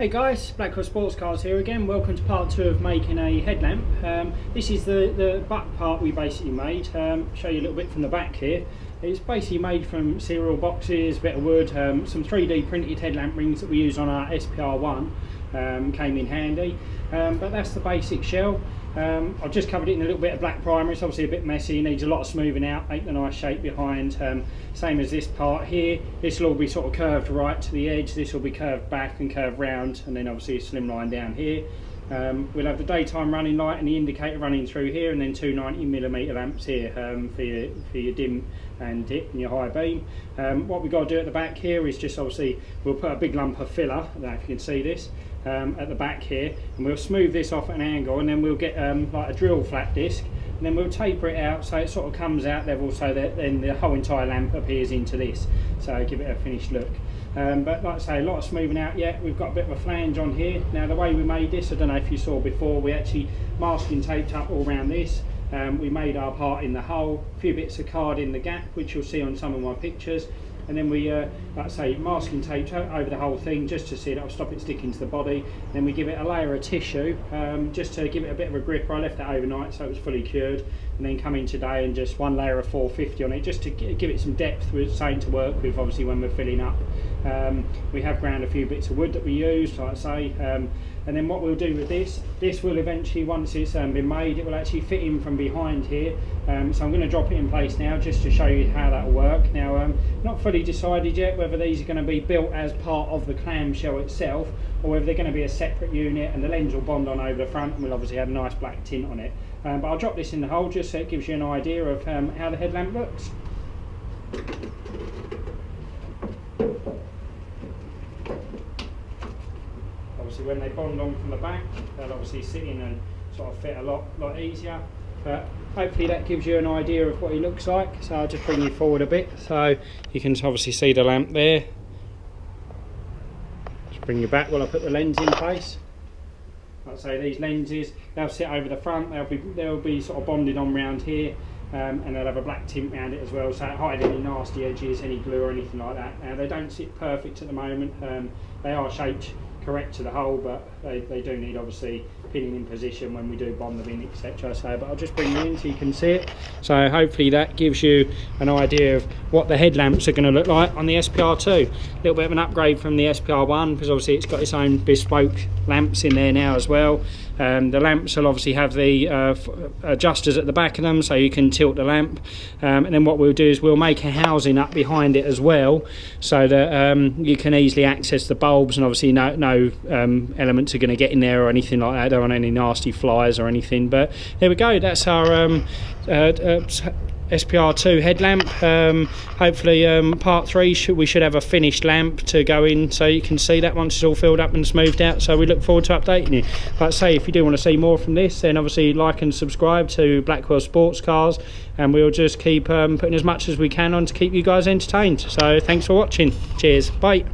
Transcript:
Hey guys, Blackwell Sports Cars here again. Welcome to part 2 of making a headlamp. This is the back part we basically made. Show you a little bit from the back here. It's basically made from cereal boxes, a bit of wood, some 3D printed headlamp rings that we use on our SPR1 came in handy. But that's the basic shell. I've just covered it in a little bit of black primer. It's obviously a bit messy, needs a lot of smoothing out, make the nice shape behind. Same as this part here, this will all be sort of curved right to the edge, this will be curved back and curved round, and then obviously a slim line down here. We'll have the daytime running light and the indicator running through here, and then two 90mm lamps here for your dim and dip and your high beam. What we've got to do at the back here is just obviously we'll put a big lump of filler, I don't know if you can see this, at the back here, and we'll smooth this off at an angle, and then we'll get like a drill flat disc, and then we'll taper it out so it sort of comes out level, so that then the whole entire lamp appears into this, so give it a finished look. But like I say, a lot of smoothing out yet. We've got a bit of a flange on here. Now the way we made this, I don't know if you saw before, we actually masking taped up all around this. We made our part in the hole, a few bits of card in the gap, which you'll see on some of my pictures, and then we, like I say, masking taped over the whole thing just to see that I'll stop it sticking to the body. Then we give it a layer of tissue just to give it a bit of a gripper. I left it overnight so it was fully cured, and then come in today and just one layer of 450 on it just to give it some depth with something to work with, obviously, when we're filling up. We have ground a few bits of wood that we use, like I say, and then what we'll do with this will eventually, once it's been made, it will actually fit in from behind here. So I'm going to drop it in place now just to show you how that will work. Now, not fully decided yet whether these are going to be built as part of the clamshell itself, or whether they're going to be a separate unit, and the lens will bond on over the front, and we'll obviously have a nice black tint on it. But I'll drop this in the hole just so it gives you an idea of how the headlamp looks. Obviously when they bond on from the back, they'll obviously sit in and sort of fit a lot easier, but hopefully that gives you an idea of what he looks like. So I'll just bring you forward a bit so you can obviously see the lamp there. Just bring you back while I put the lens in place. Like I say, these lenses, they'll sit over the front, they'll be sort of bonded on round here, and they'll have a black tint around it as well, so it hide any nasty edges, any glue or anything like that. Now they don't sit perfect at the moment, they are shaped correct to the hole, but they do need obviously pinning in position when we do bond them in, etc. So, but I'll just bring you in so you can see it. So hopefully that gives you an idea of what the headlamps are going to look like on the SPR2. A little bit of an upgrade from the SPR1, because obviously it's got its own bespoke lamps in there now as well. The lamps will obviously have the adjusters at the back of them, so you can tilt the lamp, and then what we'll do is we'll make a housing up behind it as well, so that you can easily access the bulbs, and obviously no elements are going to get in there or anything like that. I don't want any nasty flies or anything. But there we go, that's our SPR2 headlamp. Hopefully part 3 we should have a finished lamp to go in, so you can see that once it's all filled up and smoothed out. So we look forward to updating you. Like I say, if you do want to see more from this, then obviously like and subscribe to Blackwell Sports Cars, and we'll just keep putting as much as we can on to keep you guys entertained. So thanks for watching. Cheers, bye.